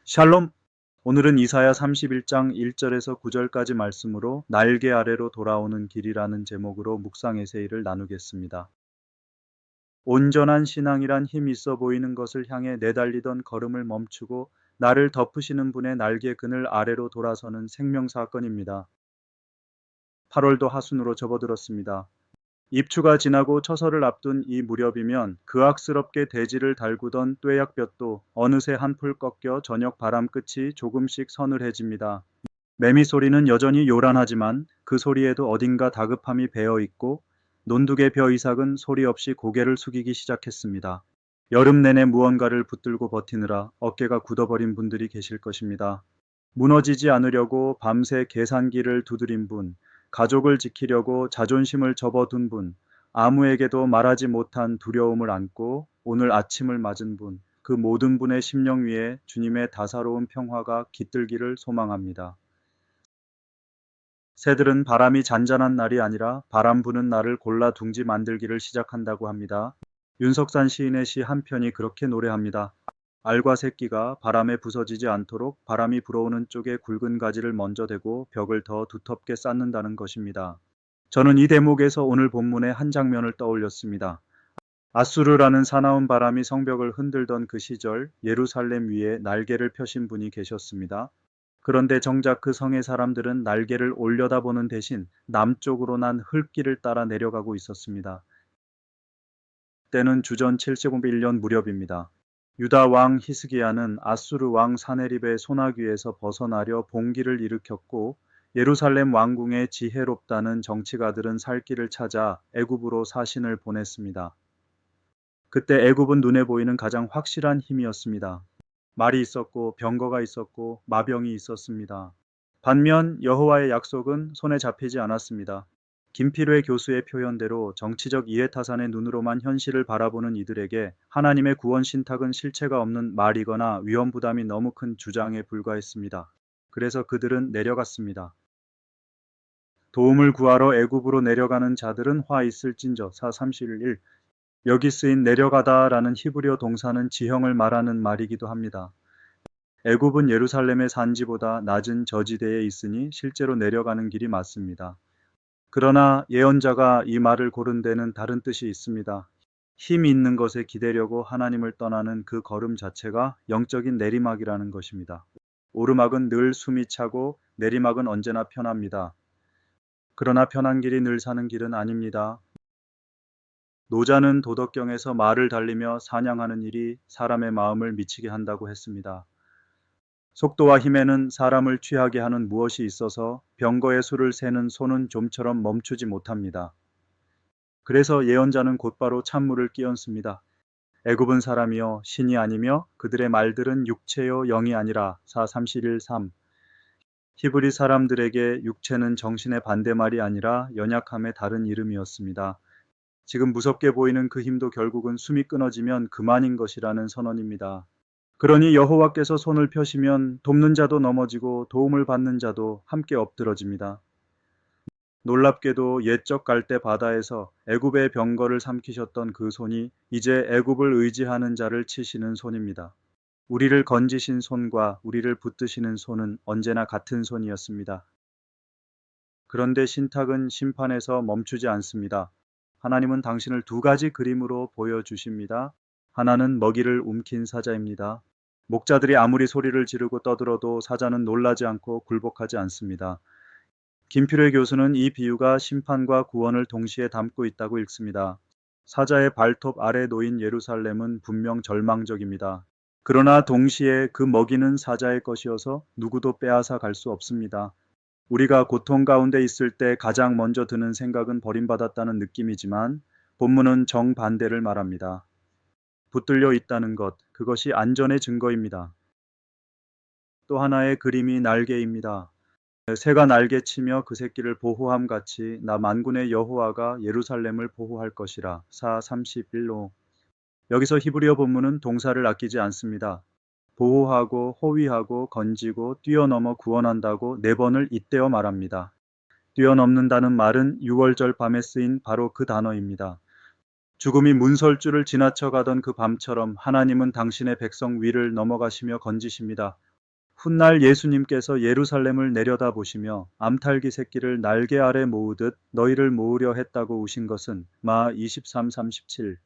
샬롬! 오늘은 이사야 31장 1절에서 9절까지 말씀으로 날개 아래로 돌아오는 길이라는 제목으로 묵상 에세이를 나누겠습니다. 온전한 신앙이란 힘 있어 보이는 것을 향해 내달리던 걸음을 멈추고 나를 덮으시는 분의 날개 그늘 아래로 돌아서는 생명사건입니다. 8월도 하순으로 접어들었습니다. 입추가 지나고 처서를 앞둔 이 무렵이면 그악스럽게 대지를 달구던 뙤약볕도 어느새 한풀 꺾여 저녁 바람 끝이 조금씩 서늘해집니다. 매미 소리는 여전히 요란하지만 그 소리에도 어딘가 다급함이 배어 있고 논두개 벼 이삭은 소리 없이 고개를 숙이기 시작했습니다. 여름 내내 무언가를 붙들고 버티느라 어깨가 굳어버린 분들이 계실 것입니다. 무너지지 않으려고 밤새 계산기를 두드린 분, 가족을 지키려고 자존심을 접어둔 분, 아무에게도 말하지 못한 두려움을 안고 오늘 아침을 맞은 분, 그 모든 분의 심령 위에 주님의 다사로운 평화가 깃들기를 소망합니다. 새들은 바람이 잔잔한 날이 아니라 바람 부는 날을 골라 둥지 만들기를 시작한다고 합니다. 윤석산 시인의 시 한 편이 그렇게 노래합니다. 알과 새끼가 바람에 부서지지 않도록 바람이 불어오는 쪽에 굵은 가지를 먼저 대고 벽을 더 두텁게 쌓는다는 것입니다. 저는 이 대목에서 오늘 본문의 한 장면을 떠올렸습니다. 아수르라는 사나운 바람이 성벽을 흔들던 그 시절 예루살렘 위에 날개를 펴신 분이 계셨습니다. 그런데 정작 그 성의 사람들은 날개를 올려다보는 대신 남쪽으로 난 흙길을 따라 내려가고 있었습니다. 때는 주전 751년 무렵입니다. 유다 왕 히스기야는 아수르 왕 사네립의 소나귀에서 벗어나려 봉기를 일으켰고 예루살렘 왕궁의 지혜롭다는 정치가들은 살 길을 찾아 애굽으로 사신을 보냈습니다. 그때 애굽은 눈에 보이는 가장 확실한 힘이었습니다. 말이 있었고 병거가 있었고 마병이 있었습니다. 반면 여호와의 약속은 손에 잡히지 않았습니다. 김필회 교수의 표현대로 정치적 이해타산의 눈으로만 현실을 바라보는 이들에게 하나님의 구원 신탁은 실체가 없는 말이거나 위험 부담이 너무 큰 주장에 불과했습니다. 그래서 그들은 내려갔습니다. 도움을 구하러 애굽으로 내려가는 자들은 화 있을진저 사 31. 여기 쓰인 내려가다라는 히브리어 동사는 지형을 말하는 말이기도 합니다. 애굽은 예루살렘의 산지보다 낮은 저지대에 있으니 실제로 내려가는 길이 맞습니다. 그러나 예언자가 이 말을 고른 데는 다른 뜻이 있습니다. 힘이 있는 것에 기대려고 하나님을 떠나는 그 걸음 자체가 영적인 내리막이라는 것입니다. 오르막은 늘 숨이 차고 내리막은 언제나 편합니다. 그러나 편한 길이 늘 사는 길은 아닙니다. 노자는 도덕경에서 말을 달리며 사냥하는 일이 사람의 마음을 미치게 한다고 했습니다. 속도와 힘에는 사람을 취하게 하는 무엇이 있어서 병거의 수를 세는 손은 좀처럼 멈추지 못합니다. 그래서 예언자는 곧바로 찬물을 끼얹습니다. 애굽은 사람이요 신이 아니며 그들의 말들은 육체요 영이 아니라 사 31-3. 히브리 사람들에게 육체는 정신의 반대말이 아니라 연약함의 다른 이름이었습니다. 지금 무섭게 보이는 그 힘도 결국은 숨이 끊어지면 그만인 것이라는 선언입니다. 그러니 여호와께서 손을 펴시면 돕는 자도 넘어지고 도움을 받는 자도 함께 엎드러집니다. 놀랍게도 옛적 갈대 바다에서 애굽의 병거를 삼키셨던 그 손이 이제 애굽을 의지하는 자를 치시는 손입니다. 우리를 건지신 손과 우리를 붙드시는 손은 언제나 같은 손이었습니다. 그런데 신탁은 심판에서 멈추지 않습니다. 하나님은 당신을 두 가지 그림으로 보여주십니다. 하나는 먹이를 움킨 사자입니다. 목자들이 아무리 소리를 지르고 떠들어도 사자는 놀라지 않고 굴복하지 않습니다. 김필회 교수는 이 비유가 심판과 구원을 동시에 담고 있다고 읽습니다. 사자의 발톱 아래 놓인 예루살렘은 분명 절망적입니다. 그러나 동시에 그 먹이는 사자의 것이어서 누구도 빼앗아 갈 수 없습니다. 우리가 고통 가운데 있을 때 가장 먼저 드는 생각은 버림받았다는 느낌이지만 본문은 정반대를 말합니다. 붙들려 있다는 것, 그것이 안전의 증거입니다. 또 하나의 그림이 날개입니다. 새가 날개치며 그 새끼를 보호함 같이 나 만군의 여호와가 예루살렘을 보호할 것이라. 사 31로. 여기서 히브리어 본문은 동사를 아끼지 않습니다. 보호하고 호위하고 건지고 뛰어넘어 구원한다고 4번을 잇대어 말합니다. 뛰어넘는다는 말은 6월절 밤에 쓰인 바로 그 단어입니다. 죽음이 문설주를 지나쳐 가던 그 밤처럼 하나님은 당신의 백성 위를 넘어가시며 건지십니다. 훗날 예수님께서 예루살렘을 내려다보시며 암탉이 새끼를 날개 아래 모으듯 너희를 모으려 했다고 우신 것은 마 23:37.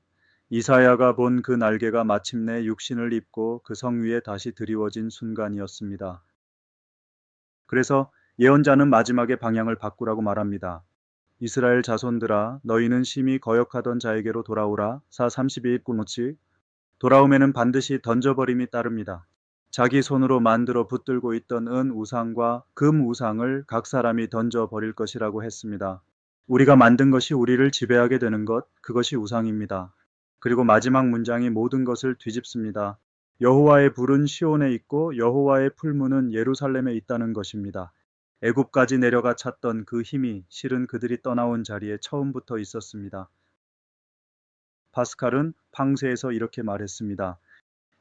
이사야가 본 그 날개가 마침내 육신을 입고 그 성 위에 다시 드리워진 순간이었습니다. 그래서 예언자는 마지막에 방향을 바꾸라고 말합니다. 이스라엘 자손들아 너희는 심히 거역하던 자에게로 돌아오라. 4:32. 돌아오면은 반드시 던져버림이 따릅니다. 자기 손으로 만들어 붙들고 있던 은 우상과 금 우상을 각 사람이 던져버릴 것이라고 했습니다. 우리가 만든 것이 우리를 지배하게 되는 것, 그것이 우상입니다. 그리고 마지막 문장이 모든 것을 뒤집습니다. 여호와의 불은 시온에 있고 여호와의 풀무는 예루살렘에 있다는 것입니다. 애굽까지 내려가 찾던 그 힘이 실은 그들이 떠나온 자리에 처음부터 있었습니다. 파스칼은 팡세에서 이렇게 말했습니다.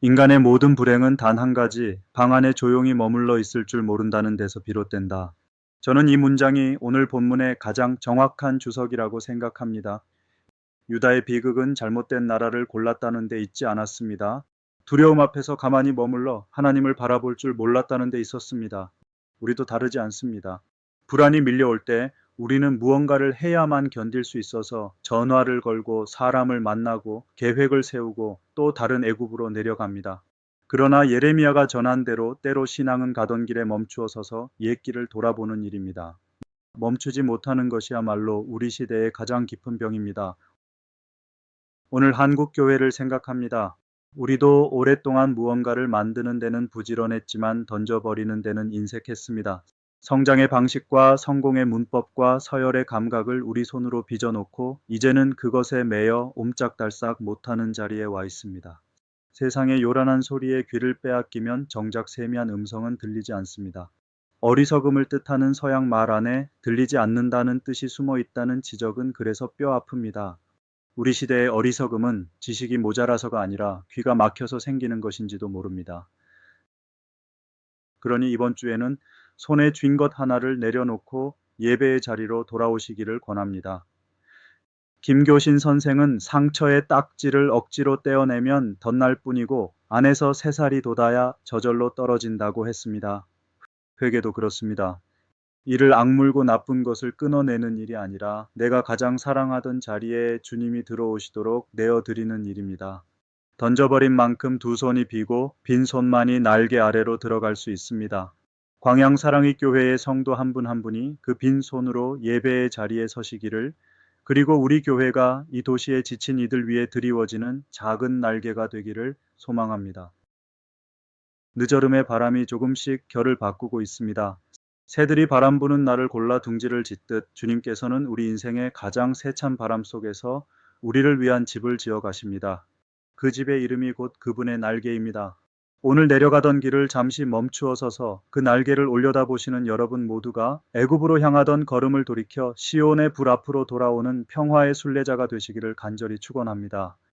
인간의 모든 불행은 단 한 가지, 방 안에 조용히 머물러 있을 줄 모른다는 데서 비롯된다. 저는 이 문장이 오늘 본문의 가장 정확한 주석이라고 생각합니다. 유다의 비극은 잘못된 나라를 골랐다는 데 있지 않았습니다. 두려움 앞에서 가만히 머물러 하나님을 바라볼 줄 몰랐다는 데 있었습니다. 우리도 다르지 않습니다. 불안이 밀려올 때 우리는 무언가를 해야만 견딜 수 있어서 전화를 걸고 사람을 만나고 계획을 세우고 또 다른 애굽으로 내려갑니다. 그러나 예레미야가 전한 대로 때로 신앙은 가던 길에 멈추어 서서 옛길을 돌아보는 일입니다. 멈추지 못하는 것이야말로 우리 시대의 가장 깊은 병입니다. 오늘 한국 교회를 생각합니다. 우리도 오랫동안 무언가를 만드는 데는 부지런했지만 던져버리는 데는 인색했습니다. 성장의 방식과 성공의 문법과 서열의 감각을 우리 손으로 빚어놓고 이제는 그것에 매여 옴짝달싹 못하는 자리에 와 있습니다. 세상의 요란한 소리에 귀를 빼앗기면 정작 세미한 음성은 들리지 않습니다. 어리석음을 뜻하는 서양 말 안에 들리지 않는다는 뜻이 숨어 있다는 지적은 그래서 뼈 아픕니다. 우리 시대의 어리석음은 지식이 모자라서가 아니라 귀가 막혀서 생기는 것인지도 모릅니다. 그러니 이번 주에는 손에 쥔 것 하나를 내려놓고 예배의 자리로 돌아오시기를 권합니다. 김교신 선생은 상처의 딱지를 억지로 떼어내면 덧날 뿐이고 안에서 새살이 돋아야 저절로 떨어진다고 했습니다. 회개도 그렇습니다. 이를 악물고 나쁜 것을 끊어내는 일이 아니라 내가 가장 사랑하던 자리에 주님이 들어오시도록 내어드리는 일입니다. 던져버린 만큼 두 손이 비고 빈 손만이 날개 아래로 들어갈 수 있습니다. 광양사랑의 교회의 성도 한 분 한 분이 그 빈 손으로 예배의 자리에 서시기를, 그리고 우리 교회가 이 도시에 지친 이들 위해 드리워지는 작은 날개가 되기를 소망합니다. 늦어름의 바람이 조금씩 결을 바꾸고 있습니다. 새들이 바람 부는 날을 골라 둥지를 짓듯 주님께서는 우리 인생의 가장 세찬 바람 속에서 우리를 위한 집을 지어 가십니다. 그 집의 이름이 곧 그분의 날개입니다. 오늘 내려가던 길을 잠시 멈추어 서서 그 날개를 올려다보시는 여러분 모두가 애굽으로 향하던 걸음을 돌이켜 시온의 불 앞으로 돌아오는 평화의 순례자가 되시기를 간절히 축원합니다.